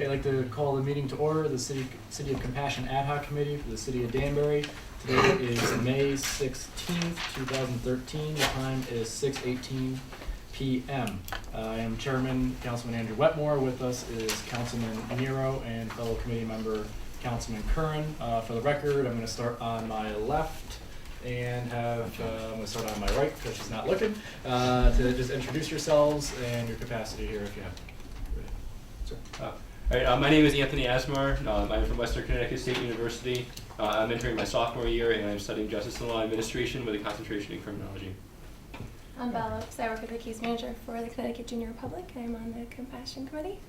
Okay, I'd like to call the meeting to order, the City of Compassion Ad Hoc Committee for the City of Danbury. Today is May 16th, 2013. The time is 6:18 p.m. I am Chairman, Councilman Andrew Wetmore. With us is Councilman Nero and fellow committee member Councilman Curran. For the record, I'm going to start on my left and I'm going to start on my right because she's not looking, to just introduce yourselves and your capacity here if you have. All right, my name is Anthony Asmar. I'm from Western Connecticut State University. I'm entering my sophomore year and I'm studying Justice and Law Administration with a concentration in criminology. I'm Bella Lopes. I work as the case manager for the Connecticut Junior Republic. I'm on the Compassion Committee.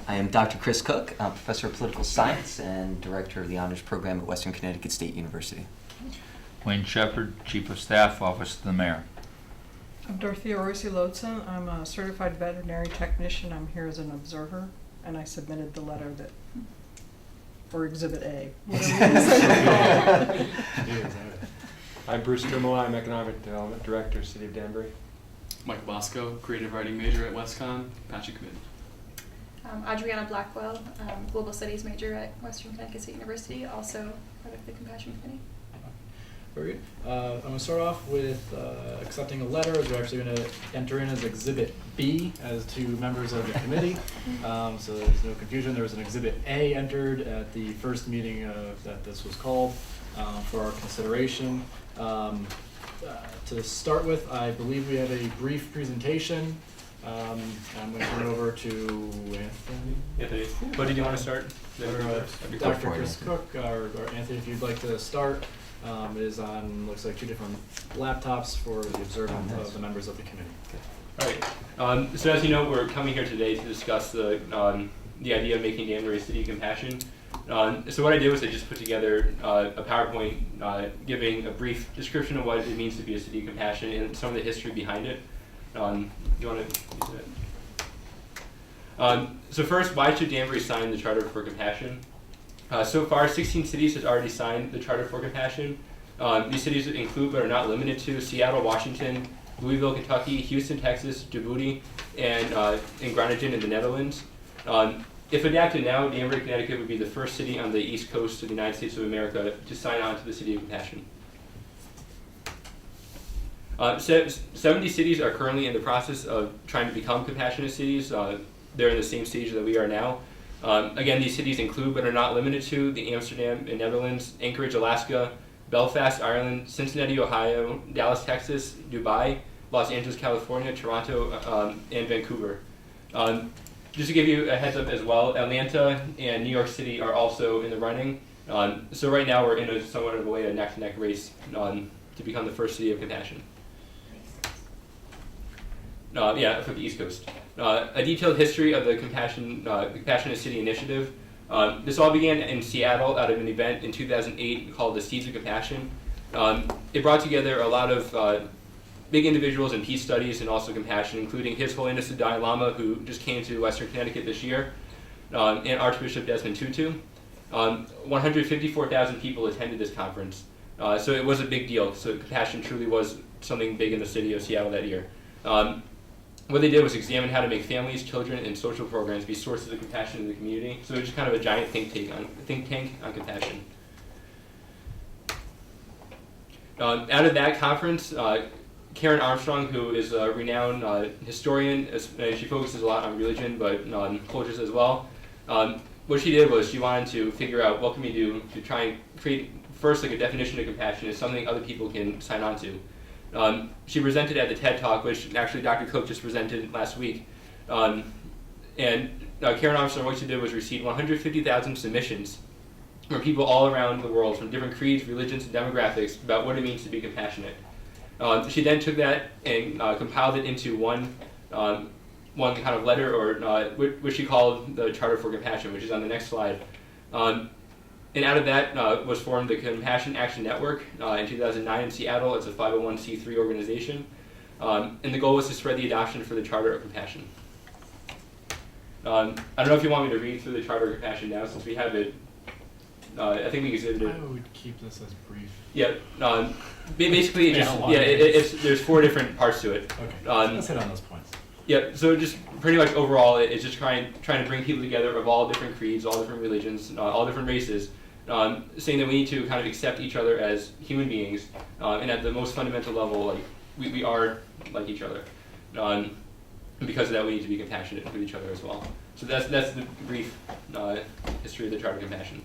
I am Dr. Chris Cook. I'm professor of political science and director of the honors program at Western Connecticut State University. Wayne Shepard, Chief of Staff, Office of the Mayor. I'm Dorothea Orsi-Lodson. I'm a certified veterinary technician. I'm here as an observer, and I submitted the letter that for Exhibit A. I'm Bruce Trimolo. I'm Economic Development Director, City of Danbury. Mike Bosco, Creative Writing major at WestCon, Compassion Committee. Adriana Blackwell, Global Studies major at Western Connecticut State University, also part of the Compassion Committee. Very good. I'm going to start off with accepting a letter, as we're actually going to enter in as Exhibit B as to members of the committee. So there's no confusion. There was an Exhibit A entered at the first meeting that this was called for our consideration. To start with, I believe we have a brief presentation. I'm going to turn it over to Anthony. What did you want to start? Dr. Chris Cook, or Anthony, if you'd like to start. It is on, looks like, two different laptops for the observance of the members of the committee. Okay. All right. So as you know, we're coming here today to discuss the idea of making Danbury a city of compassion. So what I did was I just put together a PowerPoint giving a brief description of what it means to be a city of compassion and some of the history behind it. Do you want to use it? So first, why should Danbury sign the Charter for Compassion? So far, 16 cities has already signed the Charter for Compassion. These cities include, but are not limited to, Seattle, Washington, Louisville, Kentucky, Houston, Texas, Djibouti, and Groningen in the Netherlands. If adapted now, Danbury, Connecticut would be the first city on the east coast of the United States of America to sign on to the City of Compassion. 70 cities are currently in the process of trying to become compassionate cities. They're in the same stage that we are now. Again, these cities include, but are not limited to, the Amsterdam in Netherlands, Anchorage, Alaska, Belfast, Ireland, Cincinnati, Ohio, Dallas, Texas, Dubai, Los Angeles, California, Toronto, and Vancouver. Just to give you a heads up as well, Atlanta and New York City are also in the running. So right now we're in a somewhat of a way a neck-to-neck race to become the first city of compassion. Yeah, for the East Coast. A detailed history of the Compassionate City Initiative. This all began in Seattle out of an event in 2008 called the Seeds of Compassion. It brought together a lot of big individuals in peace studies and also compassion, including His Holiness the Dalai Lama, who just came to Western Connecticut this year, and Archbishop Desmond Tutu. 154,000 people attended this conference. So it was a big deal. So compassion truly was something big in the city of Seattle that year. What they did was examine how to make families, children, and social programs be sources of compassion in the community. So it was just kind of a giant think tank on compassion. Out of that conference, Karen Armstrong, who is a renowned historian, and she focuses a lot on religion, but on cultures as well. What she did was she wanted to figure out what can we do to try and create first like a definition of compassion as something other people can sign on to. She presented at the TED Talk, which actually Dr. Cook just presented last week. And Karen Armstrong, what she did was receive 150,000 submissions from people all around the world, from different creeds, religions, and demographics, about what it means to be compassionate. She then took that and compiled it into one kind of letter, or which she called the Charter for Compassion, which is on the next slide. And out of that was formed the Compassion Action Network in 2009 in Seattle. It's a 501c3 organization. And the goal was to spread the adoption for the Charter of Compassion. I don't know if you want me to read through the Charter of Compassion now, since we have it. I think we exhibited it. I would keep this as brief. Yeah. Basically, there's 4 different parts to it. Okay, let's hit on those points. Yeah, so just pretty much overall, it's just trying to bring people together of all different creeds, all different religions, all different races, saying that we need to kind of accept each other as human beings, and at the most fundamental level, like we are like each other. And because of that, we need to be compassionate with each other as well. So that's the brief history of the Charter of Compassion.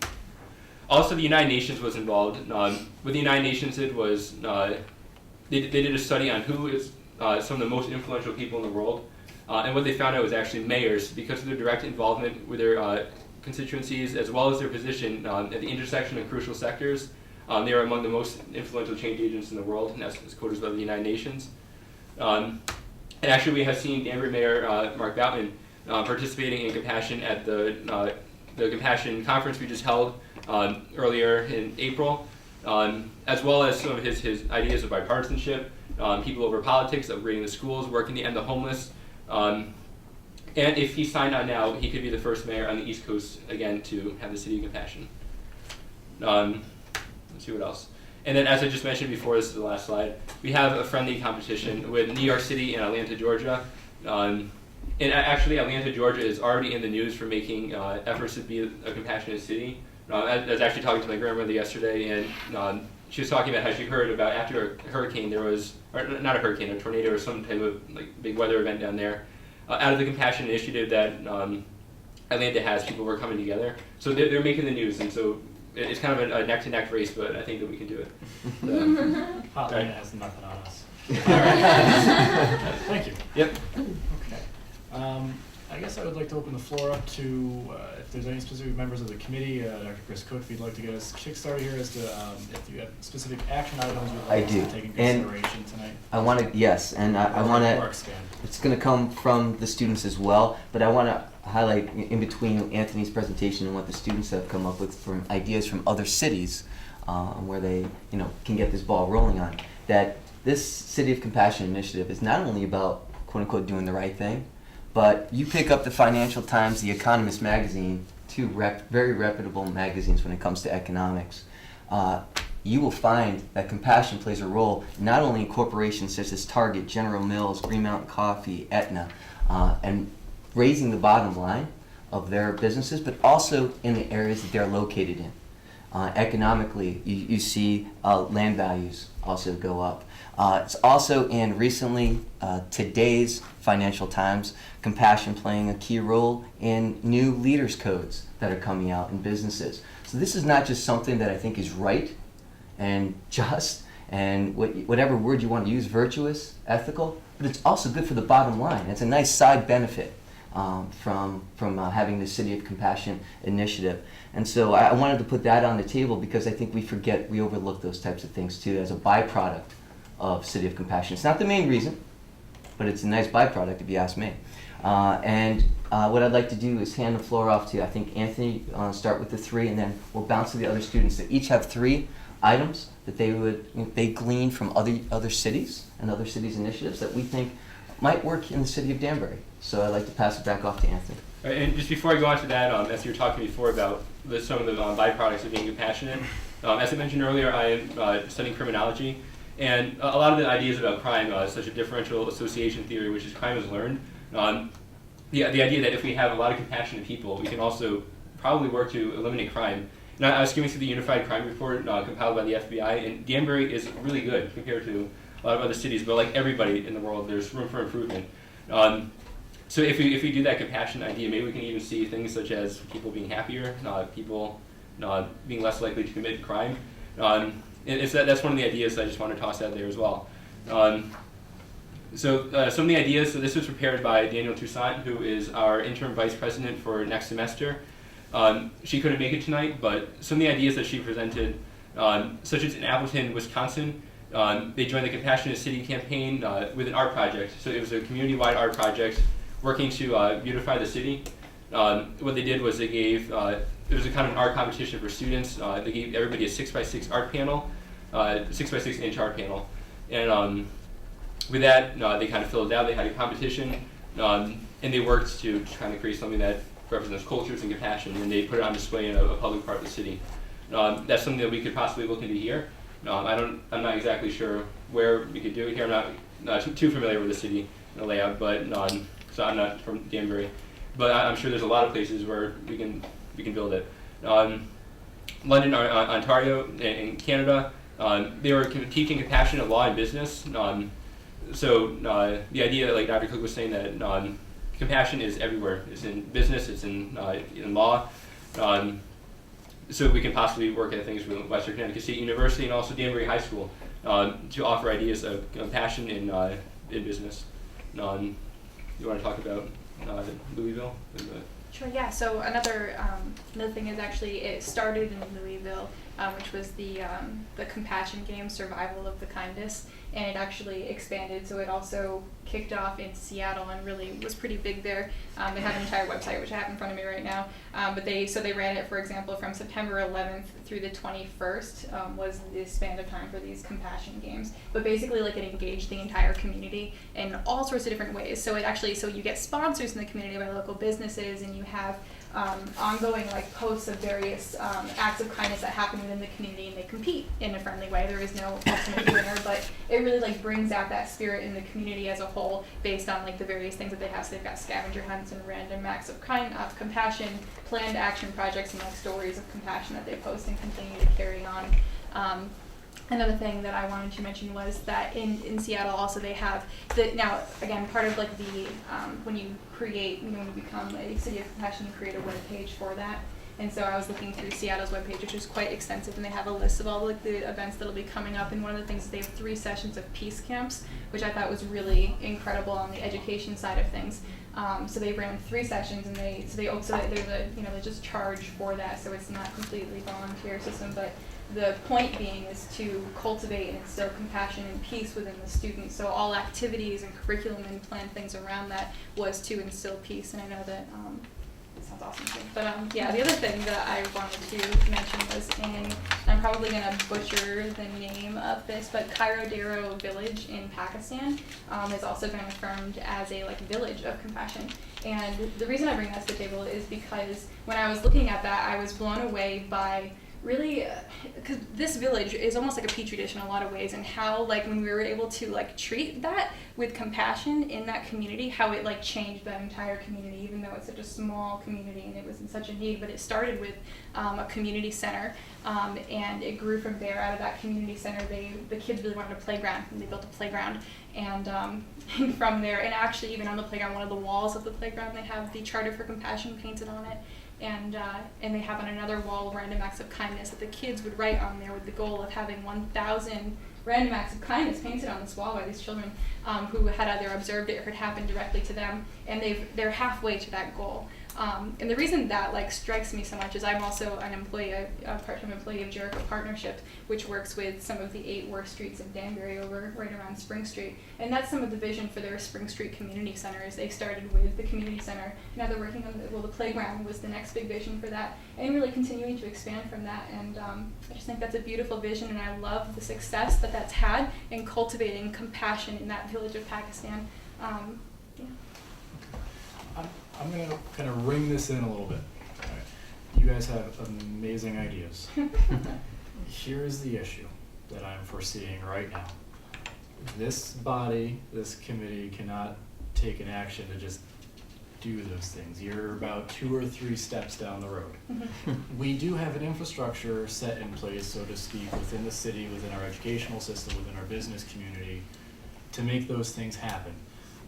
Also, the United Nations was involved. What the United Nations did was they did a study on who is some of the most influential people in the world. And what they found out was actually mayors, because of their direct involvement with their constituencies, as well as their position at the intersection of crucial sectors. They are among the most influential change agents in the world, and that's quoted by the United Nations. And actually, we have seen Danbury Mayor Mark Boutman participating in Compassion at the Compassion conference we just held earlier in April, as well as some of his ideas of bipartisanship, people over politics, upgrading the schools, working to end the homeless. And if he signed on now, he could be the first mayor on the East Coast again to have the City of Compassion. Let's see what else. And then, as I just mentioned before, this is the last slide, we have a friendly competition with New York City and Atlanta, Georgia. And actually, Atlanta, Georgia is already in the news for making efforts to be a compassionate city. I was actually talking to my grandmother yesterday, and she was talking about how she heard about after a hurricane there was, or not a hurricane, a tornado or some type of like big weather event down there. Out of the Compassion Initiative that Atlanta has, people were coming together. So they're making the news, and so it's kind of a neck-to-neck race, but I think that we can do it. So, Atlanta has nothing on us. All right. Thank you. Yep. Okay. I guess I would like to open the floor up to if there's any specific members of the committee. Dr. Chris Cook, if you'd like to get us kick-started here as to if you have specific action items you'd like us to take in consideration tonight. I want to, yes, and I want to, it's going to come from the students as well, but I want to highlight in between Anthony's presentation and what the students have come up with from ideas from other cities where they, can get this ball rolling on, that this City of Compassion initiative is not only about, quote-unquote, doing the right thing, but you pick up the Financial Times, The Economist magazine, two very reputable magazines when it comes to economics. You will find that compassion plays a role not only in corporations such as Target, General Mills, Green Mountain Coffee, Aetna, and raising the bottom line of their businesses, but also in the areas that they're located in. Economically, you see land values also go up. It's also in recently today's Financial Times, compassion playing a key role in new leaders codes that are coming out in businesses. So this is not just something that I think is right and just and whatever word you want to use, virtuous, ethical, but it's also good for the bottom line. It's a nice side benefit from having the City of Compassion initiative. And so I wanted to put that on the table because I think we overlook those types of things too as a byproduct of City of Compassion. It's not the main reason, but it's a nice byproduct if you ask me. And what I'd like to do is hand the floor off to, I think, Anthony, start with the three, and then we'll bounce to the other students that each have 3 items that they glean from other cities and other cities' initiatives that we think might work in the city of Danbury. So I'd like to pass it back off to Anthony. Right, and just before I go on to that, as you were talking before about some of the byproducts of being compassionate, as I mentioned earlier, I am studying criminology, and a lot of the ideas about crime, such a differential association theory, which is crime is learned, the idea that if we have a lot of compassionate people, we can also probably work to eliminate crime. And I was skimming through the Unified Crime Report compiled by the FBI, and Danbury is really good compared to a lot of other cities, but like everybody in the world, there's room for improvement. So if we do that compassion idea, maybe we can even see things such as people being happier, people being less likely to commit crime. That's one of the ideas that I just want to toss out there as well. So some of the ideas, so this was prepared by Daniel Toussaint, who is our interim vice president for next semester. She couldn't make it tonight, but some of the ideas that she presented, such as in Appleton, Wisconsin, they joined the Compassionate City campaign with an art project. So it was a community-wide art project working to beautify the city. What they did was they gave, it was a kind of an art competition for students. They gave everybody a 6x6 art panel, 6x6 inch art panel. And with that, they kind of filled it out. They had a competition, and they worked to kind of create something that represents cultures and compassion, and they put it on display in a public part of the city. That's something that we could possibly look into here. I'm not exactly sure where we could do it here. I'm not too familiar with the city and the layout, but so I'm not from Danbury, but I'm sure there's a lot of places where we can build it. London, Ontario, in Canada, they were teaching compassionate law and business. So the idea, like Dr. Cook was saying, that compassion is everywhere. It's in business. It's in law. So we can possibly work at things with Western Connecticut State University and also Danbury High School to offer ideas of compassion in business. You want to talk about Louisville? Sure. Yeah. So another thing is actually it started in Louisville, which was the Compassion Game, Survival of the Kindest, and it actually expanded. So it also kicked off in Seattle and really was pretty big there. They have an entire website, which I have in front of me right now. But they ran it, for example, from September 11th through the 21st was the span of time for these Compassion Games. But basically, like, it engaged the entire community in all sorts of different ways. So you get sponsors in the community by local businesses, and you have ongoing like posts of various acts of kindness that happen within the community, and they compete in a friendly way. There is no ultimate winner, but it really like brings out that spirit in the community as a whole based on like the various things that they have. So they've got scavenger hunts and random acts of compassion, planned action projects, and like stories of compassion that they post and continue to carry on. Another thing that I wanted to mention was that in Seattle also they have now again part of like the when you create, when you become a city of compassion, you create a web page for that. And so I was looking through Seattle's webpage, which is quite extensive, and they have a list of all like the events that'll be coming up. And one of the things is they have 3 sessions of peace camps, which I thought was really incredible on the education side of things. So they ran 3 sessions, and there's they just charge for that, so it's not completely volunteer system, but the point being is to cultivate and instill compassion and peace within the students. So all activities and curriculum and planned things around that was to instill peace. And I know that it sounds awesome too. But yeah, the other thing that I wanted to mention was I'm probably going to butcher the name of this, but Kairodero Village in Pakistan has also been affirmed as a like village of compassion. And the reason I bring that to the table is because when I was looking at that, I was blown away by really, because this village is almost like a petri dish in a lot of ways, and how like when we were able to like treat that with compassion in that community, how it like changed that entire community, even though it's such a small community and it was in such a need. But it started with a community center, and it grew from there. Out of that community center, the kids really wanted a playground, and they built a playground. And from there, and actually even on the playground, one of the walls of the playground, they have the Charter for Compassion painted on it. And they have on another wall random acts of kindness that the kids would write on there, with the goal of having 1,000 random acts of kindness painted on this wall by these children who had either observed it or had happened directly to them, and they're halfway to that goal. And the reason that like strikes me so much is I'm also an employee, a part-time employee of Jericho Partnership, which works with some of the 8 worst streets of Danbury over right around Spring Street. And that's some of the vision for their Spring Street Community Center. Is they started with the community center. Now they're working on the playground was the next big vision for that, and really continuing to expand from that. And I just think that's a beautiful vision, and I love the success that that's had in cultivating compassion in that village of Pakistan. Yeah. I'm going to kind of ring this in a little bit. All right. You guys have amazing ideas. Here's the issue that I'm foreseeing right now. This body, this committee cannot take an action to just do those things. You're about 2 or 3 steps down the road. We do have an infrastructure set in place, so to speak, within the city, within our educational system, within our business community, to make those things happen.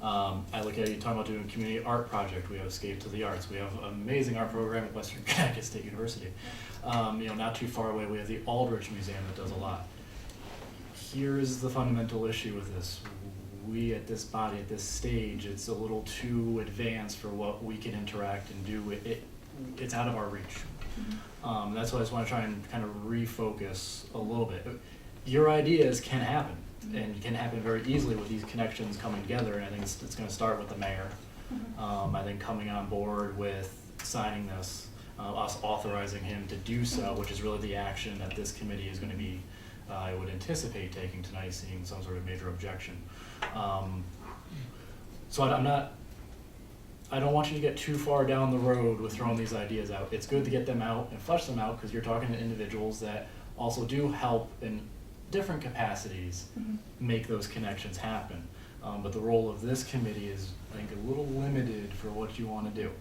I look at you talking about doing a community art project. We have Escape to the Arts. We have an amazing art program at Western Connecticut State University. Not too far away, we have the Aldrich Museum that does a lot. Here's the fundamental issue with this. We at this body, at this stage, it's a little too advanced for what we can interact and do. It's out of our reach. That's why I just want to try and kind of refocus a little bit. Your ideas can happen. And can happen very easily with these connections coming together, and I think it's going to start with the mayor. I think coming on board with signing this, us authorizing him to do so, which is really the action that this committee is going to be, I would anticipate taking tonight, seeing some sort of major objection. So I don't want you to get too far down the road with throwing these ideas out. It's good to get them out and flesh them out, because you're talking to individuals that also do help and different capacities Mhm. make those connections happen. But the role of this committee is, I think, a little limited for what you want to do.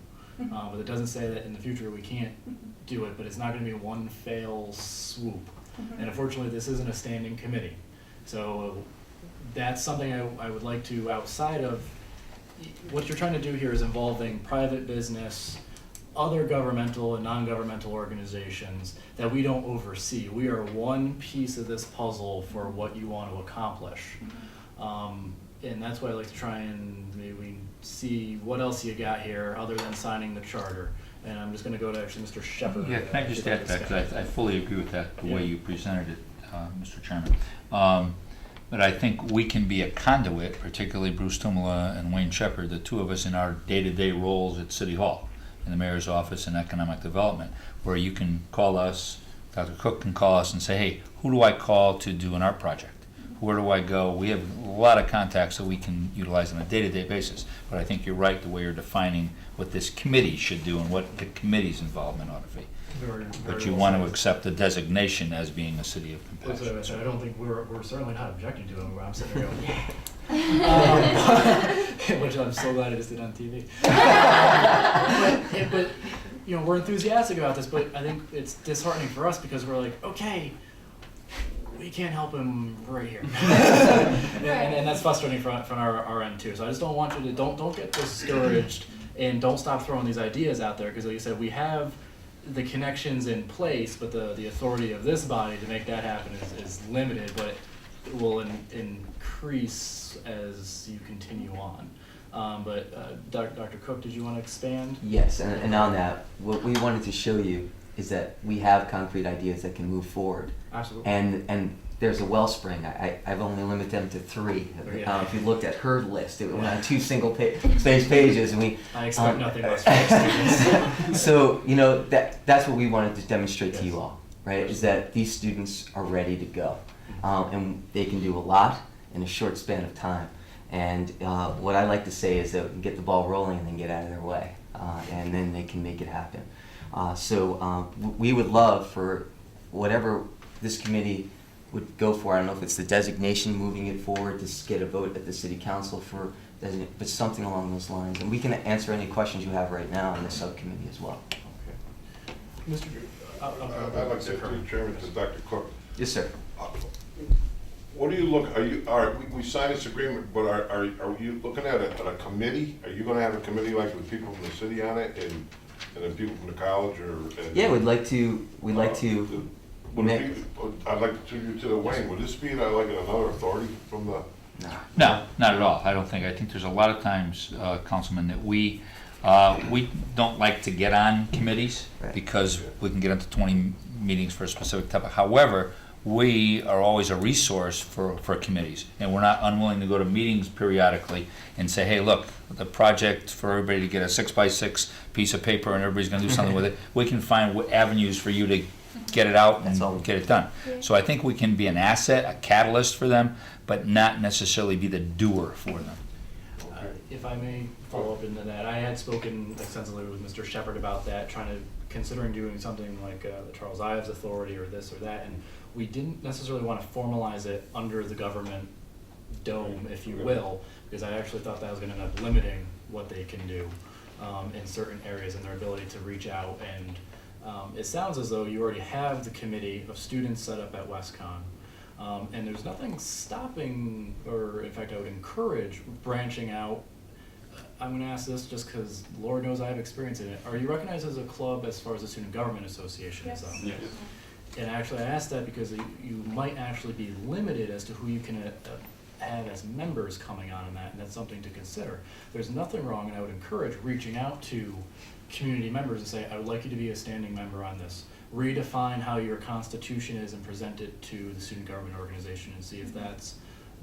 Mhm. But it doesn't say that in the future we can't do it, but it's not going to be one fail swoop. Mhm. And unfortunately, this isn't a standing committee. So that's something I would like to, outside of, what you're trying to do here is involving private business, other governmental and non-governmental organizations that we don't oversee. We are one piece of this puzzle for what you want to accomplish. And that's why I like to try and maybe see what else you got here other than signing the charter. And I'm just going to go to actually Mr. Shepherd. Yeah, can I just add that, because I fully agree with that, the way Yeah. you presented it, Mr. Chairman. But I think we can be a conduit, particularly Bruce Tumala and Wayne Shepherd, the two of us in our day-to-day roles at City Hall, in the mayor's office and economic development, where you can call us, Dr. Cook can call us and say, hey, who do I call to do an art project? Where do I go? We have a lot of contacts that we can utilize on a day-to-day basis. But I think you're right, the way you're defining what this committee should do and what the committee's involvement ought to be. Very, But very you well want to said. accept the designation as being a city of That's what I compassion. said. I don't think we're certainly not objecting to it. I'm sitting there going, yeah. Which I'm so glad I just did on TV. but you know, we're enthusiastic about this, but I think it's disheartening for us because we're like, okay, we can't help him right here. and that's frustrating from our end too. So I just don't want you to, don't get discouraged and don't stop throwing these ideas out there, because like you said, we have the connections in place, but the authority of this body to make that happen is limited, but it will increase as you continue on. Dr. Cook, did you want to expand? Yes, and on that, what we wanted to show you is that we have concrete ideas that can move forward. Absolutely. And there's a wellspring. I've only limited them to 3. Yeah. If you looked at her list, it went on 2 single-space pages, and we. I expect nothing less from our students. So that's what we wanted to demonstrate to you all, right? Is that these students are ready to go, and they can do a lot in a short span of time. And what I like to say is that we can get the ball rolling and then get out of their way, and then they can make it happen. So we would love for whatever this committee would go for. I don't know if it's the designation, moving it forward to get a vote at the city council for designate, but something along those lines. And we can answer any questions you have right now in the subcommittee as well. Okay. Mr. I'd like to say to the chairman, to Dr. Cook. Yes, sir. What do you look, we signed this agreement, but are you looking at a committee? Are you gonna have a committee like with people from the city on it and then people from the college or? Yeah, we'd like to. I'd like to turn you to the Wayne. Would this be like another authority from the? No, not at all. I think there's a lot of times, Councilman, that we don't like to get on committees Right. because we can get into 20 meetings for a specific topic. However, we are always a resource for committees, and we're not unwilling to go to meetings periodically and say, hey, look, the project for everybody to get a 6x6 piece of paper and everybody's going to do something with it. We can find avenues for you to get it out That's all. and get it done. Yeah. So I think we can be an asset, a catalyst for them, but not necessarily be the doer for them. If I may follow up into that, I had spoken extensively with Mr. Shepherd about that, considering doing something like the Charles Ives Authority or this or that, and we didn't necessarily want to formalize it under the government dome, if you will, because I actually thought that was going to end up limiting what they can do in certain areas and their ability to reach out. And it sounds as though you already have the committee of students set up at WestCon. And there's nothing stopping, or in fact I would encourage branching out. I'm going to ask this just because Lord knows I have experience in it. Are you recognized as a club as far as the Student Government Association is? Yes. Yes. And actually I asked that because you might actually be limited as to who you can have as members coming on in that, and that's something to consider. There's nothing wrong, and I would encourage reaching out to community members and say, I would like you to be a standing member on this. Redefine how your constitution is and present it to the Student Government Organization and see if that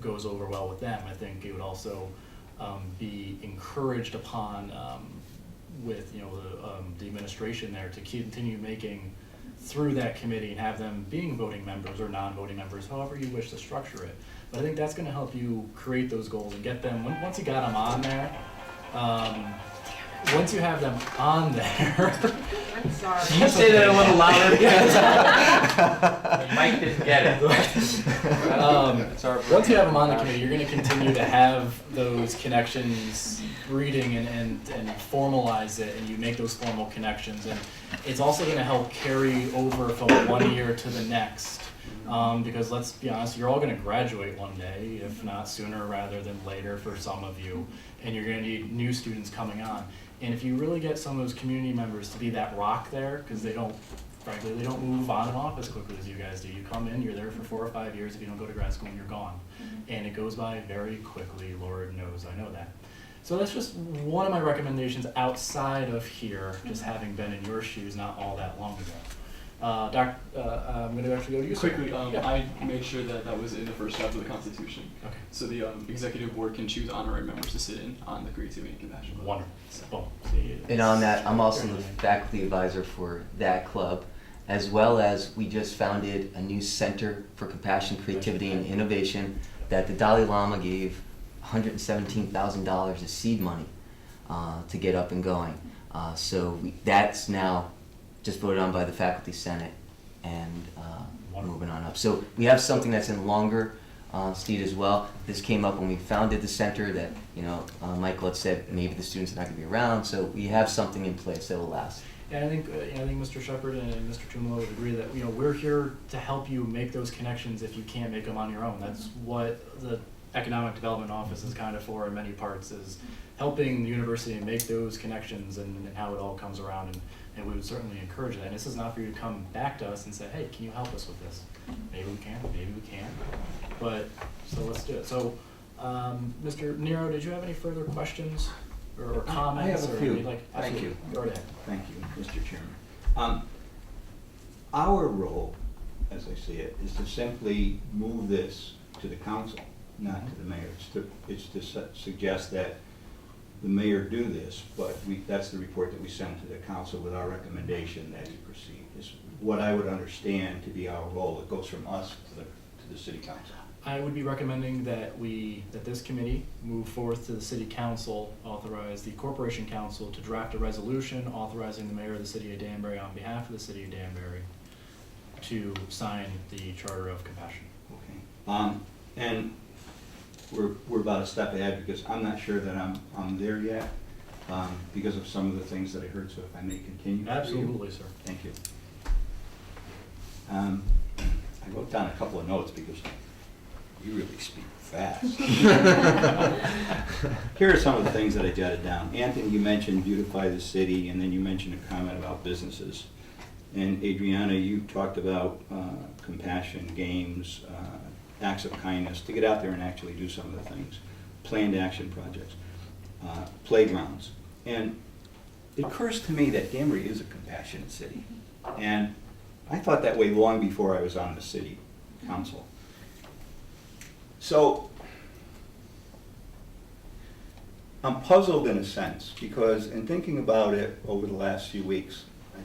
goes over well with them. I think it would also be encouraged upon with the administration there to continue making through that committee and have them being voting members or non-voting members, however you wish to structure it. But I think that's going to help you create those goals and get them, once you got them on there, once you have them on there, I'm sorry. Can you say that a little louder? Mike didn't get it. once you have them on the committee, you're going to continue to have those connections breeding and formalize it, and you make those formal connections. And it's also going to help carry over from one year to the next. Because let's be honest, you're all going to graduate one day, if not sooner rather than later for some of you, and you're going to need new students coming on. And if you really get some of those community members to be that rock there, because frankly, they don't move on and off as quickly as you guys do. You come in, you're there for 4 or 5 years. If you don't go to grad school, and you're gone. And it goes by very quickly, Lord knows I know that. So that's just one of my recommendations outside of here, just having been in your shoes not all that long ago. I'm going to actually go to you. Quickly, Yeah. I made sure that that was in the first draft of the Constitution. Okay. So the executive board can choose honorary members to sit in on the Creativity and Compassion Club. Wonderful. Boom. See, And on that, I'm also the faculty advisor for that club, as well as we just founded a new Center for Compassion, Creativity, and Innovation that the Dalai Lama gave $117,000 as seed money to get up and going. That's now just voted on by the faculty senate and moving on up. So we have something that's in longer Steve as well. This came up when we founded the center that, Michael had said maybe the students are not going to be around, so we have something in place that will last. Yeah, I think Mr. Shepard and Mr. Tumalo would agree that we're here to help you make those connections if you can't make them on your own. That's what the Economic Development Office is kind of for in many parts, is helping the university make those connections and how it all comes around. And we would certainly encourage that. And this is not for you to come back to us and say, hey, can you help us with this? Maybe we can, maybe we can't. But, so let's do it. So, Mr. Nero, did you have any further questions or comments? I have a or few. you'd like, Thank you. Go right ahead. Thank you, Mr. Chairman. Our role, as I see it, is to simply move this to the council, not to the mayor. It's to suggest that the mayor do this, but that's the report that we send to the council with our recommendation that he proceed. Is what I would understand to be our role. It goes from us to the city council. I would be recommending that this committee move forth to the city council, authorize the corporation council to draft a resolution authorizing the mayor of the city of Danbury on behalf of the city of Danbury to sign the Charter of Compassion. Okay. And we're about a step ahead because I'm not sure that I'm there yet because of some of the things that I heard. So if I may continue. Absolutely, sir. Thank you. I wrote down a couple of notes because you really speak fast. Here are some of the things that I jotted down. Anthony, you mentioned beautify the city, and then you mentioned a comment about businesses. And Adriana, you talked about compassion, games, acts of kindness, to get out there and actually do some of the things. Planned action projects, playgrounds. And it occurs to me that Danbury is a compassionate city. And I thought that way long before I was on the city council. So I'm puzzled in a sense because in thinking about it over the last few weeks, I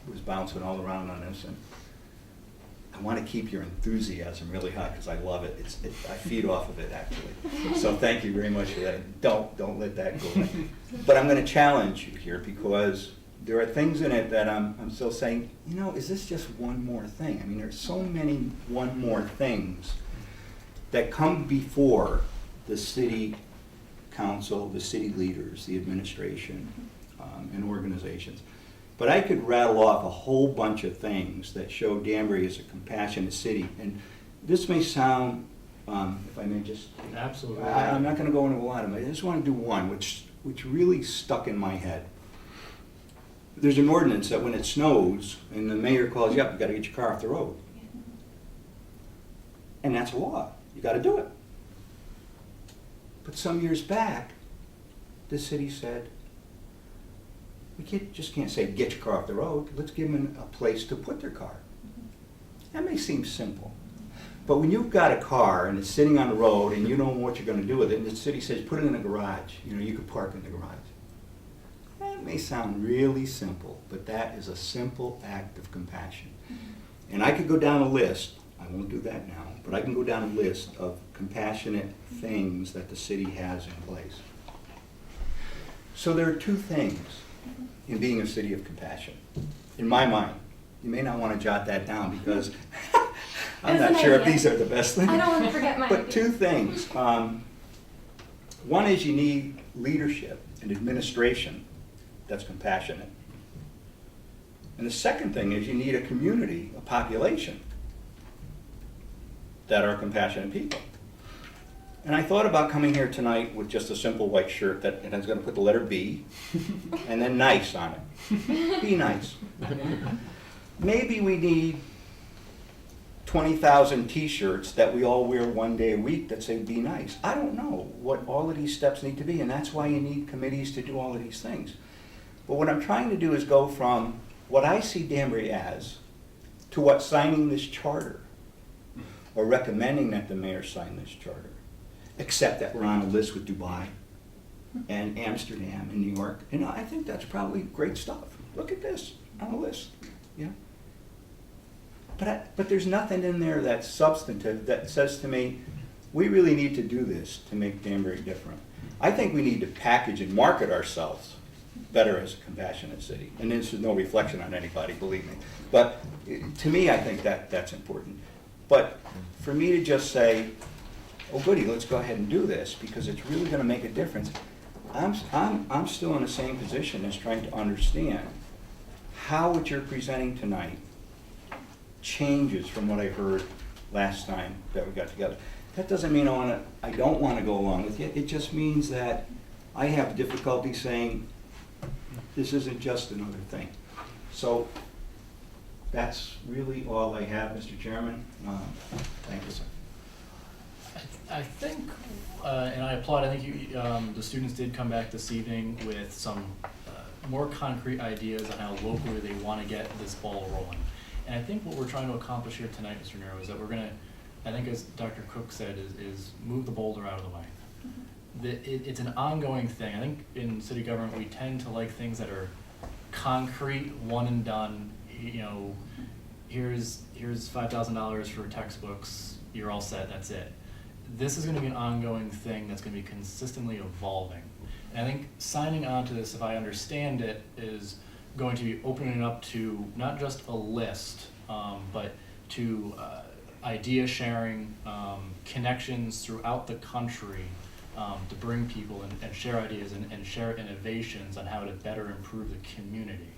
was bouncing all around on this, and I want to keep your enthusiasm really high because I love it. I feed off of it actually. So thank you very much for that. Don't let that go away. But I'm going to challenge you here because there are things in it that I'm still saying, is this just one more thing? I mean, there's so many one more things that come before the city council, the city leaders, the administration, and organizations. But I could rattle off a whole bunch of things that show Danbury as a compassionate city. And this may sound, if I may just... Absolutely. I'm not going to go into a lot of them. I just want to do one, which really stuck in my head. There's an ordinance that when it snows and the mayor calls you up, you got to get your car off the road. And that's a law. You got to do it. But some years back, the city said, we just can't say get your car off the road. Let's give them a place to put their car. That may seem simple. But when you've got a car and it's sitting on the road and you don't know what you're going to do with it, and the city says put it in a garage, you could park in the garage. That may sound really simple, but that is a simple act of compassion. And I could go down a list. I won't do that now, but I can go down a list of compassionate things that the city has in place. So there are two things in being a city of compassion, in my mind. You may not want to jot that down because I'm There's not an sure if idea. these are the best things. I don't want to forget my But idea. two things. One is you need leadership and administration that's compassionate. And the second thing is you need a community, a population, that are compassionate people. And I thought about coming here tonight with just a simple white shirt that, and I was going to put the letter B and then nice on it. Be nice. Maybe we need 20,000 t-shirts that we all wear one day a week that say be nice. I don't know what all of these steps need to be, and that's why you need committees to do all of these things. But what I'm trying to do is go from what I see Danbury as to what signing this charter or recommending that the mayor sign this charter, except that we're on a list with Dubai and Amsterdam and New York. And I think that's probably great stuff. Look at this on the list. Yeah. But there's nothing in there that's substantive that says to me, we really need to do this to make Danbury different. I think we need to package and market ourselves better as a compassionate city. And this is no reflection on anybody, believe me. But to me, I think that's important. But for me to just say, oh goody, let's go ahead and do this because it's really going to make a difference, I'm still in the same position as trying to understand how what you're presenting tonight changes from what I heard last time that we got together. That doesn't mean I don't want to go along with you. It just means that I have difficulty saying this isn't just another thing. So that's really all I have, Mr. Chairman. Thank you, sir. I think, and I applaud, I think you, the students did come back this evening with some more concrete ideas on how locally they want to get this ball rolling. And I think what we're trying to accomplish here tonight, Mr. Nero, is that we're going to, I think as Dr. Cook said, is move the boulder out of the way. It's an ongoing thing. I think in city government we tend to like things that are concrete, one and done. You know, here's $5,000 for textbooks, you're all set, that's it. This is going to be an ongoing thing that's going to be consistently evolving. And I think signing on to this, if I understand it, is going to be opening it up to not just a list, but to idea sharing, connections throughout the country to bring people and share ideas and share innovations on how to better improve the community.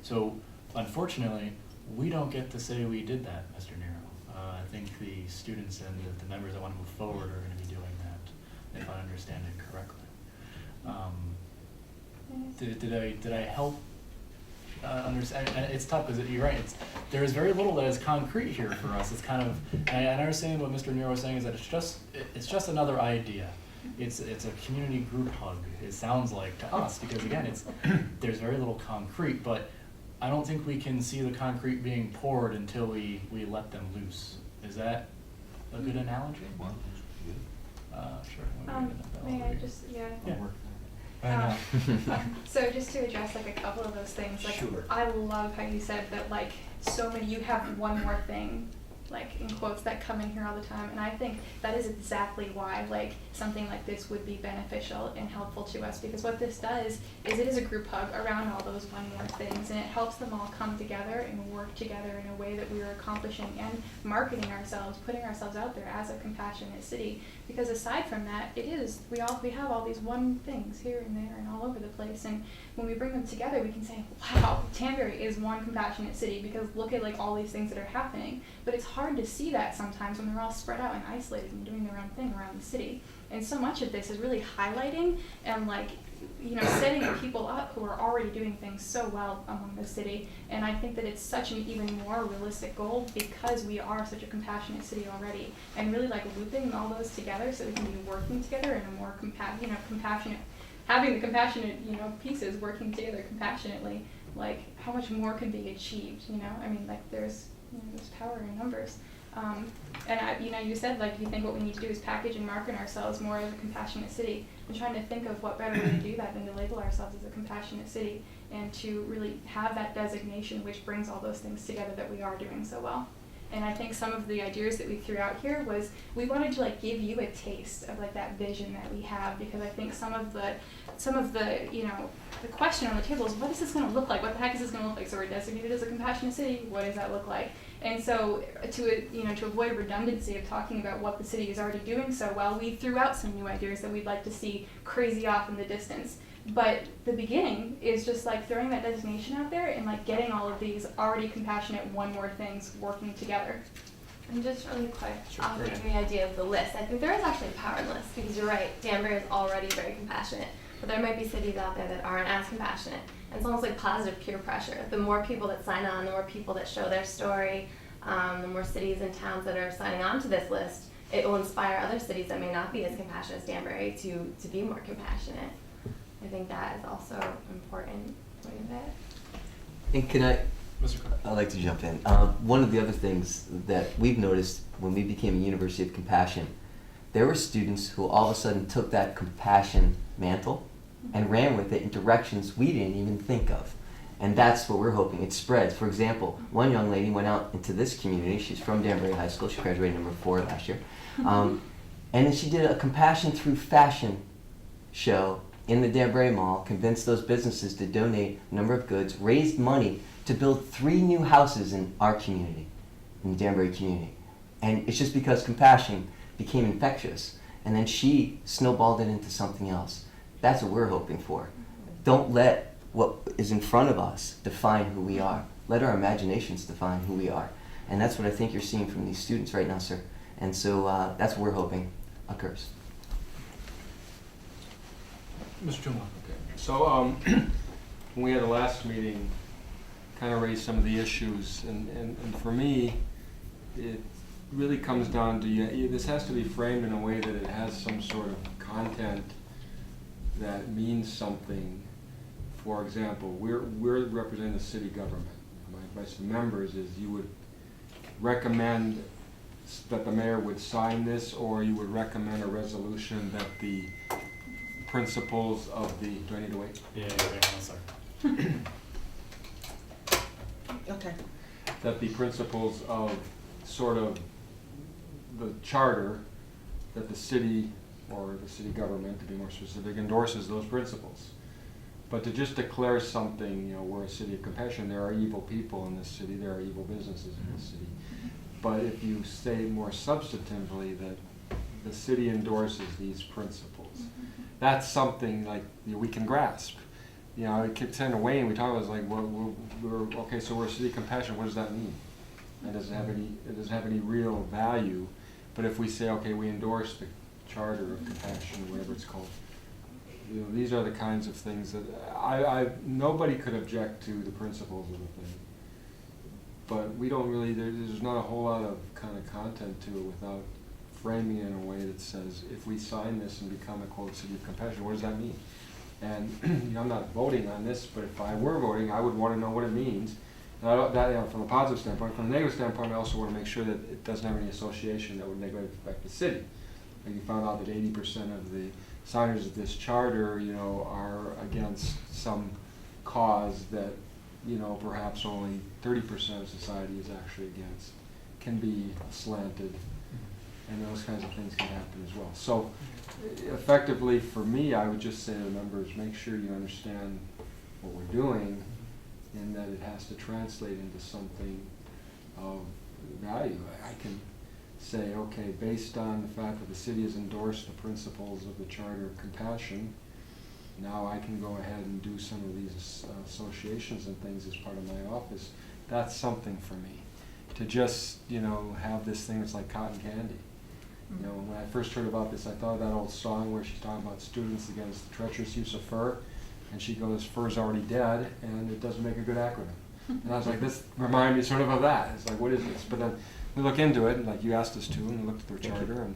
So unfortunately, we don't get to say we did that, Mr. Nero. I think the students and the members that want to move forward are going to be doing that, if I understand it correctly. Did I help understand? And it's tough because you're right. There is very little that is concrete here for us. It's kind of, and I understand what Mr. Nero was saying is that it's just another idea. It's a community group hug. It sounds like to us because again, there's very little concrete, but I don't think we can see the concrete being poured until we let them loose. Is that a good analogy? Sure. May I just, yeah. Yeah. So just to address like a couple of those things, like Sure. I love how you said that like so many, you have one more thing, like in quotes, that come in here all the time, and I think that is exactly why like something like this would be beneficial and helpful to us, because what this does is it is a group hug around all those one more things, and it helps them all come together and work together in a way that we are accomplishing and marketing ourselves, putting ourselves out there as a compassionate city. Because aside from that, we have all these one things here and there and all over the place, and when we bring them together, we can say, wow, Danbury is one compassionate city because look at like all these things that are happening. But it's hard to see that sometimes when they're all spread out and isolated and doing their own thing around the city. And so much of this is really highlighting and like, you know, setting people up who are already doing things so well among the city. And I think that it's such an even more realistic goal because we are such a compassionate city already, and really like looping all those together so we can be working together in a more compassionate, having the compassionate, pieces working together compassionately. Like how much more could be achieved, I mean, like there's power in numbers. And you said like you think what we need to do is package and market ourselves more as a compassionate city. I'm trying to think of what better way to do that than to label ourselves as a compassionate city and to really have that designation which brings all those things together that we are doing so well. And I think some of the ideas that we threw out here was we wanted to like give you a taste of like that vision that we have, because I think some of the you know, the question on the table is, what is this going to look like? What the heck is this going to look like? So we're designated as a compassionate city. What does that look like? And so to avoid redundancy of talking about what the city is already doing so well, we threw out some new ideas that we'd like to see crazy off in the distance. But the beginning is just like throwing that designation out there and like getting all of these already compassionate one more things working together. And just really quick, Sure, I'll go give ahead. you the idea of the list. I think there is actually a power list, because you're right, Danbury is already very compassionate, but there might be cities out there that aren't as compassionate. And it's almost like positive peer pressure. The more people that sign on, the more people that show their story, the more cities and towns that are signing on to this list, it will inspire other cities that may not be as compassionate as Danbury to be more compassionate. I think that is also important point of it. And can I, Mr. Clark. I'd like to jump in. One of the other things that we've noticed when we became a University of Compassion, there were students who all of a sudden took that compassion mantle and ran with it in directions we didn't even think of. And that's what we're hoping. It spreads. For example, one young lady went out into this community. She's from Danbury High School. She graduated number 4 last year. And then she did a Compassion Through Fashion show in the Danbury Mall, convinced those businesses to donate a number of goods, raised money to build 3 new houses in our community, in the Danbury community. And it's just because compassion became infectious. And then she snowballed it into something else. That's what we're hoping for. Don't let what is in front of us define who we are. Let our imaginations define who we are. And that's what I think you're seeing from these students right now, sir. And so that's what we're hoping occurs. Mr. Chumla. Okay. So when we had the last meeting, kind of raised some of the issues, and for me, it really comes down to this has to be framed in a way that it has some sort of content that means something. For example, we're representing the city government. My advice to members is you would recommend that the mayor would sign this, or you would recommend a resolution that the principles of the, do I need to wait? Yeah, one second. Okay. That the principles of sort of the charter, that the city, or the city government, to be more specific, endorses those principles. But to just declare something, you know, we're a city of compassion, there are evil people in this city, there are evil businesses in this city. But if you say more substantively that the city endorses these principles, that's something like, you know, we can grasp. You know, it kept saying away, and we talked about it, like, well, we're okay. So we're a city of compassion. What does that mean? And does it have any? It doesn't have any real value. But if we say, okay, we endorse the charter of compassion, whatever it's called, you know, these are the kinds of things that nobody could object to the principles of the thing. But we don't really. There's not a whole lot of kind of content to it without framing it in a way that says, if we sign this and become a quote city of compassion, what does that mean? And you know, I'm not voting on this, but if I were voting, I would want to know what it means. And I don't, that, you know, from a positive standpoint. From a negative standpoint, I also want to make sure that it doesn't have any association that would negatively affect the city. Like you found out that 80% of the signers of this charter, you know, are against some cause that, you know, perhaps only 30% of society is actually against, can be slanted, and those kinds of things can happen as well. So effectively, for me, I would just say to the members, make sure you understand what we're doing, and that it has to translate into something of value. I can say, okay, based on the fact that the city has endorsed the principles of the Charter of Compassion, now I can go ahead and do some of these associations and things as part of my office. That's something for me. To just, you know, have this thing that's like cotton candy. You know, when I first heard about this, I thought of that old song where she's talking about students against the treacherous use of fur, and she goes, "Fur's already dead, and it doesn't make a good acronym." And I was like, this reminded me sort of that. It's like, what is this? But then we look into it, and like you asked us to, and we looked at their charter, and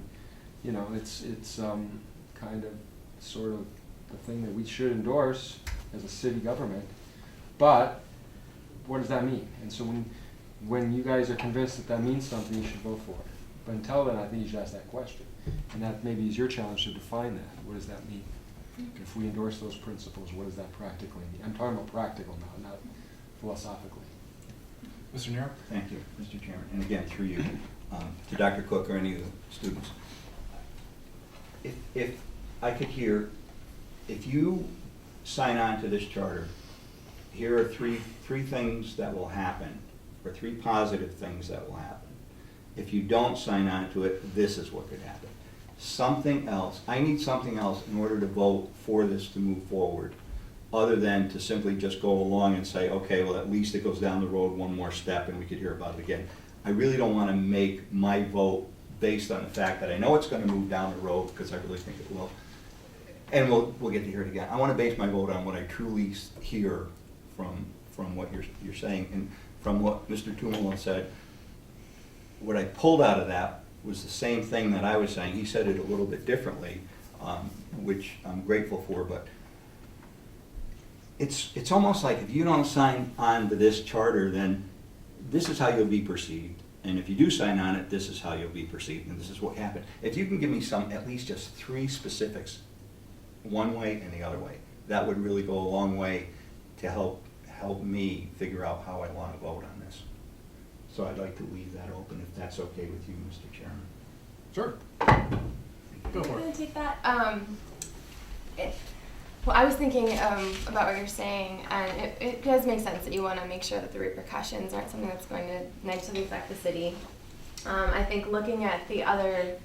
you know, it's kind of sort of the thing that we should endorse as a city government. But what does that mean? And so when you guys are convinced that that means something, you should vote for it. But until then, I think you should ask that question. And that maybe is your challenge to define that. What does that mean? If we endorse those principles, what does that practically mean? I'm talking about practical now, not philosophically. Mr. Nero? Thank you, Mr. Chairman. And again, through you, to Dr. Cook or any of the students. If I could hear, if you sign on to this charter, here are three things that will happen, or three positive things that will happen. If you don't sign on to it, this is what could happen. Something else, I need something else in order to vote for this to move forward, other than to simply just go along and say, okay, well, at least it goes down the road one more step and we could hear about it again. I really don't want to make my vote based on the fact that I know it's going to move down the road, because I really think it will, and we'll get to hear it again. I want to base my vote on what I truly hear from what you're saying, and from what Mr. Tumala said. What I pulled out of that was the same thing that I was saying. He said it a little bit differently, which I'm grateful for, but it's almost like if you don't sign on to this charter, then this is how you'll be perceived. And if you do sign on it, this is how you'll be perceived, and this is what happened. If you can give me at least just 3 specifics, one way and the other way, that would really go a long way to help me figure out how I want to vote on this. So I'd like to leave that open, if that's okay with you, Mr. Chairman. Sure. Go for I'm it. gonna take that. Well, I was thinking about what you're saying, and it does make sense that you want to make sure that the repercussions aren't something that's going to negatively affect the city. I think looking at the other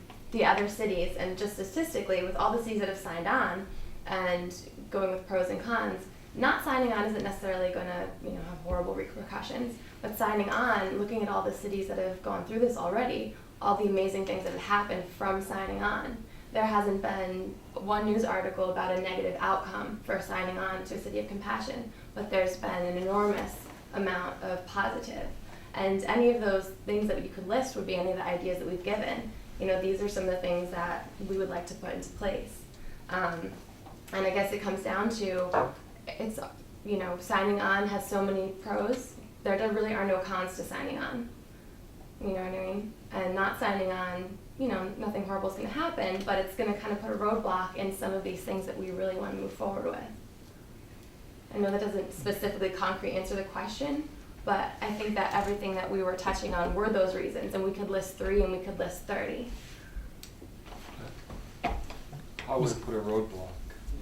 cities, and just statistically, with all the cities that have signed on, and going with pros and cons, not signing on isn't necessarily going to have horrible repercussions, but signing on, looking at all the cities that have gone through this already, all the amazing things that have happened from signing on. There hasn't been one news article about a negative outcome for signing on to a City of Compassion, but there's been an enormous amount of positive. And any of those things that you could list would be any of the ideas that we've given. These are some of the things that we would like to put into place. And I guess it comes down to, it's, signing on has so many pros. There really are no cons to signing on. You know what I mean? And not signing on, nothing horrible is going to happen, but it's going to kind of put a roadblock in some of these things that we really want to move forward with. I know that doesn't specifically concrete answer the question, but I think that everything that we were touching on were those reasons, and we could list 3 and we could list 30. How would it put a roadblock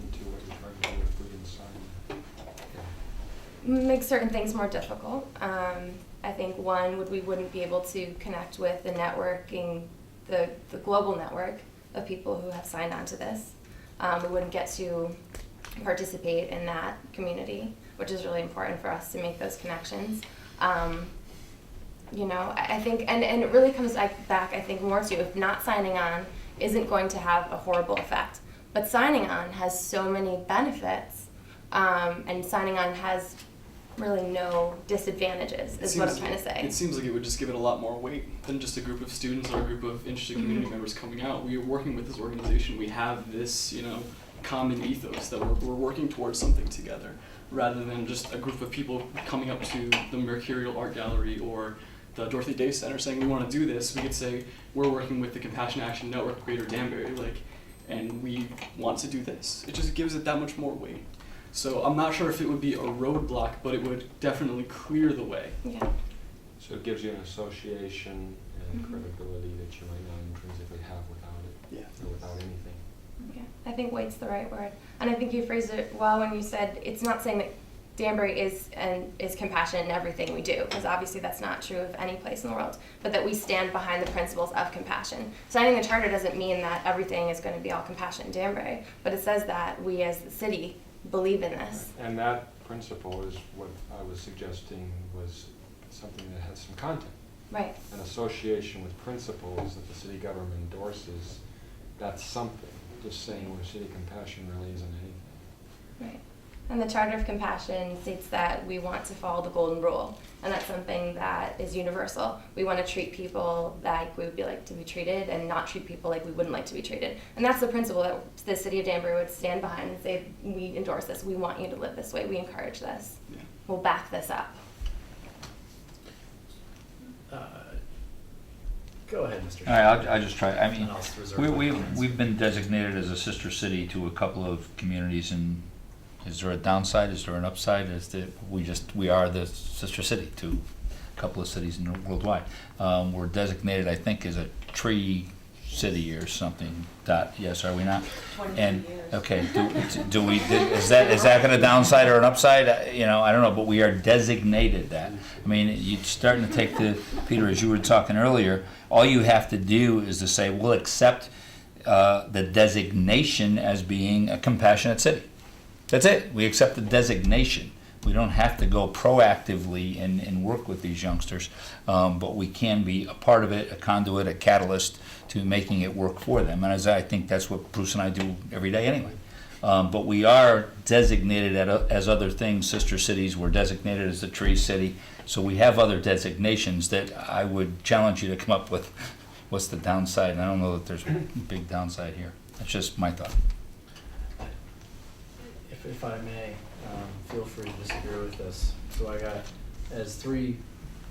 into what you're trying to do if we didn't sign? Make certain things more difficult. I think one we wouldn't be able to connect with the networking, the global network of people who have signed on to this. We wouldn't get to participate in that community, which is really important for us to make those connections. I think, and it really comes back, I think, more to if not signing on isn't going to have a horrible effect. But signing on has so many benefits, and signing on has really no disadvantages, is what I'm trying to say. It seems like it would just give it a lot more weight than just a group of students or a group of interested community members coming out. We are working with this organization. We have this, common ethos that we're working towards something together, rather than just a group of people coming up to the Mercurial Art Gallery or the Dorothy Day Center saying we want to do this. We could say we're working with the Compassion Action Network of Greater Danbury, and we want to do this. It just gives it that much more weight. So I'm not sure if it would be a roadblock, but it would definitely clear the way. Yeah. So it gives you an association and credibility that you might not intrinsically have without it, or without anything. Yeah, I think weight's the right word. And I think you phrased it well when you said it's not saying that Danbury is compassionate in everything we do, because obviously that's not true of any place in the world, but that we stand behind the principles of compassion. Signing the charter doesn't mean that everything is going to be all compassion in Danbury, but it says that we as the city believe in this. And that principle is what I was suggesting was something that has some content. Right. An association with principles that the city government endorses, that's something. Just saying we're City Compassion really isn't anything. Right. And the Charter of Compassion states that we want to follow the golden rule, and that's something that is universal. We want to treat people like we would be like to be treated, and not treat people like we wouldn't like to be treated. And that's the principle that the City of Danbury would stand behind and say, we endorse this, we want you to live this way, we encourage this. Yeah. We'll back this up. Go ahead, Mr. All right, I'll just try. I mean, And I'll reserve my comments. we've been designated as a sister city to a couple of communities, and is there a downside? Is there an upside? We are the sister city to couple of cities worldwide. We're designated, I think, as a tree city or something. Yes, are we not? 22 And years. okay, is that going to downside or an upside? I don't know, but we are designated that. I mean, you're starting to take Peter, as you were talking earlier. All you have to do is to say we'll accept the designation as being a compassionate city. That's it. We accept the designation. We don't have to go proactively and work with these youngsters, but we can be a part of it, a conduit, a catalyst to making it work for them. And as I think that's what Bruce and I do every day anyway. But we are designated as other things, sister cities. We're designated as the tree city. So we have other designations that I would challenge you to come up with. What's the downside? And I don't know that there's a big downside here. That's just my thought. If I may, feel free to disagree with this. So I got as 3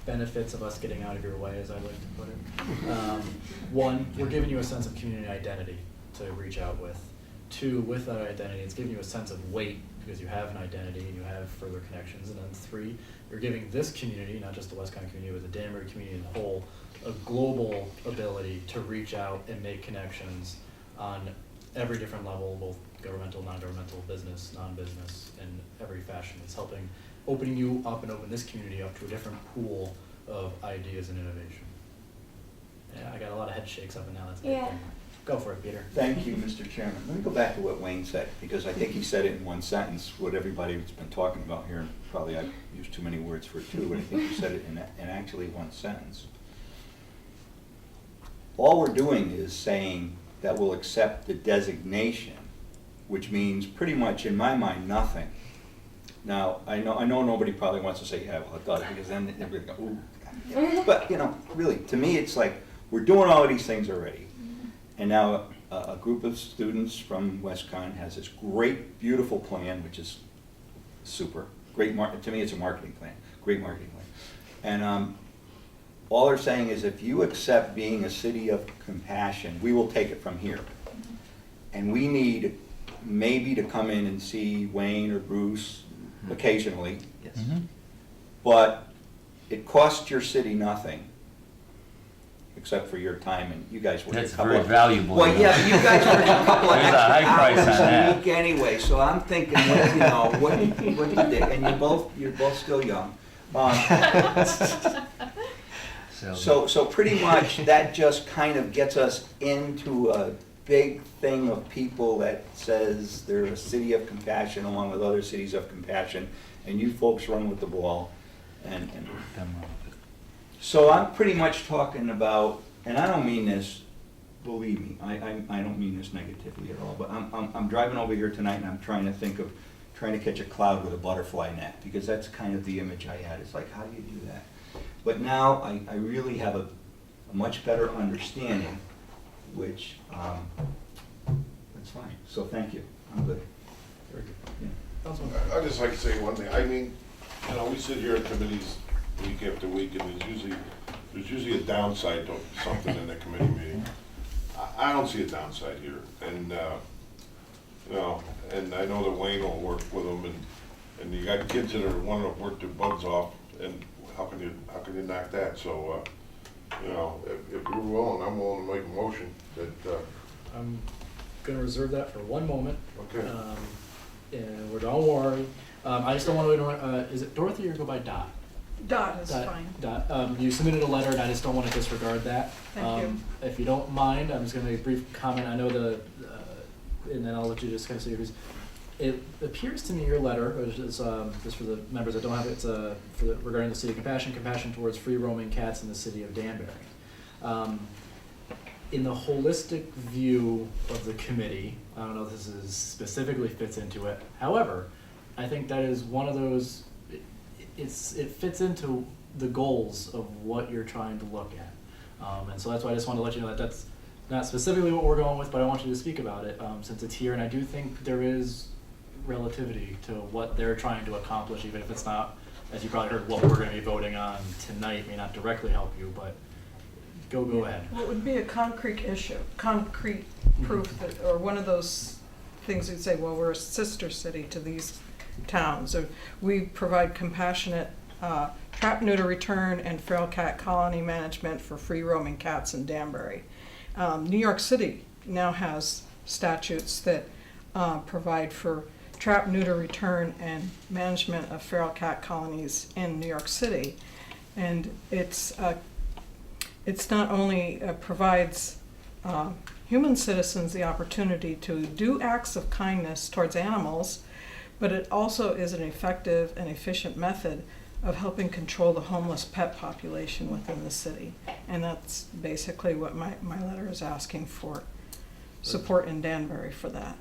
benefits of us getting out of your way, as I like to put it. 1, we're giving you a sense of community identity to reach out with. 2, with that identity, it's giving you a sense of weight because you have an identity and you have further connections. And then 3, you're giving this community, not just the West County community, but the Danbury community as a whole, a global ability to reach out and make connections on every different level, both governmental, non-governmental, business, non-business, in every fashion. It's helping, opening you up and open this community up to a different pool of ideas and innovation. Yeah, I got a lot of head shakes up and down. That's a good thing. Go for it, Peter. Thank you, Mr. Chairman. Let me go back to what Wayne said, because I think he said it in one sentence, what everybody's been talking about here. Probably I've used too many words for it too, but I think he said it in actually one sentence. All we're doing is saying that we'll accept the designation, which means pretty much, in my mind, nothing. Now, I know nobody probably wants to say, yeah, well, it does, because then everybody go, ooh. But, really, to me, it's like, we're doing all of these things already. And now a group of students from WestCon has this great, beautiful plan, which is super. To me, it's a marketing plan, great marketing plan. And all they're saying is, if you accept being a city of compassion, we will take it from here. And we need maybe to come in and see Wayne or Bruce occasionally. Yes. Mm-hmm. But it costs your city nothing, except for your time, and you guys work That's a couple very of, valuable. well, yeah, but you guys work a couple of There's a high price extra on hours that. a week anyway. So I'm thinking, what do you think? And you're both still young. So pretty much that just kind of gets us into a big thing of people that says they're a city of compassion along with other cities of compassion, and you folks run with the ball. And so I'm pretty much talking about, and I don't mean this, believe me, I don't mean this negatively at all, but I'm driving over here tonight and I'm trying to catch a cloud with a butterfly net, because that's kind of the image I had. It's like, how do you do that? But now I really have a much better understanding, which, that's fine. So thank you. I'm good. Very good. Yeah. I'd just like to say one thing. I mean, we sit here in committees week after week, and there's usually a downside to something in the committee meeting. I don't see a downside here, and and I know that Wayne will work with them, and you got kids that are wanting to work their bugs off, and how can you knock that? So, if you're willing, I'm willing to make a motion that. I'm gonna reserve that for one moment. Okay. And don't worry. I just don't want to. Is it Dorothy or go by Dot? Dot is fine. Dot. You submitted a letter, and I just don't want to disregard that. Thank you. If you don't mind, I'm just going to make a brief comment. I know and then I'll let you just kind of say yours. It appears to me your letter, which is just for the members that don't have it, it's regarding the city of compassion towards free roaming cats in the city of Danbury. In the holistic view of the committee, I don't know if this specifically fits into it. However, I think that is one of those. It fits into the goals of what you're trying to look at, and so that's why I just want to let you know that that's not specifically what we're going with, but I want you to speak about it since it's here, and I do think there is relativity to what they're trying to accomplish, even if it's not, as you probably heard, what we're going to be voting on tonight may not directly help you, but go ahead. Well, it would be a concrete issue, concrete proof that, or one of those things you'd say, well, we're a sister city to these towns, or we provide compassionate trap, neuter, return, and feral cat colony management for free roaming cats in Danbury. New York City now has statutes that provide for trap, neuter, return, and management of feral cat colonies in New York City. And it's not only provides human citizens the opportunity to do acts of kindness towards animals, but it also is an effective and efficient method of helping control the homeless pet population within the city. And that's basically what my letter is asking for, support in Danbury for that.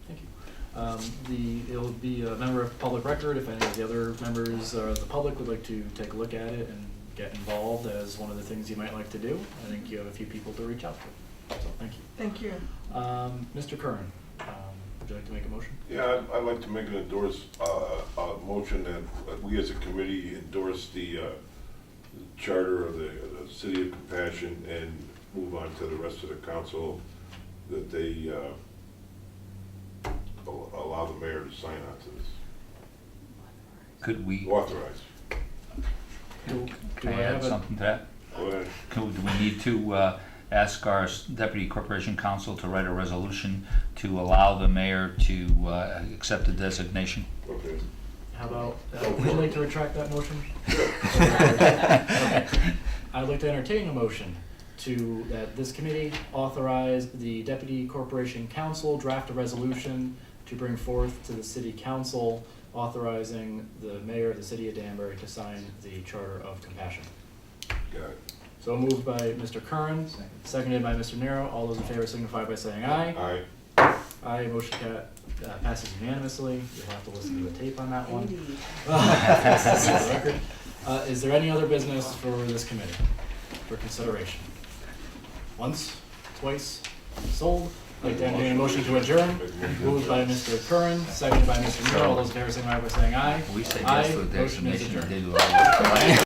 Thank you. It'll be a member of public record if any of the other members of the public would like to take a look at it and get involved as one of the things you might like to do. I think you have a few people to reach out to. So thank you. Thank you. Mr. Curran, would you like to make a motion? Yeah, I'd like to make an a motion that we as a committee endorse the charter of the City of Compassion and move on to the rest of the council, that they allow the mayor to sign on to this. Could we, Authorize. Do can I I add have a, something to that? Go ahead. Do we need to ask our deputy corporation counsel to write a resolution to allow the mayor to accept the designation? Okay. how about, would you like to retract that motion? Okay. I'd like to entertain a motion that this committee authorize the deputy corporation counsel draft a resolution to bring forth to the city council authorizing the mayor of the city of Danbury to sign the charter of compassion. Got it. So moved by Mr. Curran, seconded by Mr. Nero. All those in favor signify by saying aye. Aye. Aye, motion passes unanimously. You'll have to listen to the tape on that one. Indeed. Is there any other business for this committee for consideration? Once, twice, sold. I'd like to entertain a motion to adjourn. Moved by Mr. Curran, seconded by Mr. Nero. All those in favor signify by saying aye. We say Aye. yes to a Motion is designation, adjourned. they do all the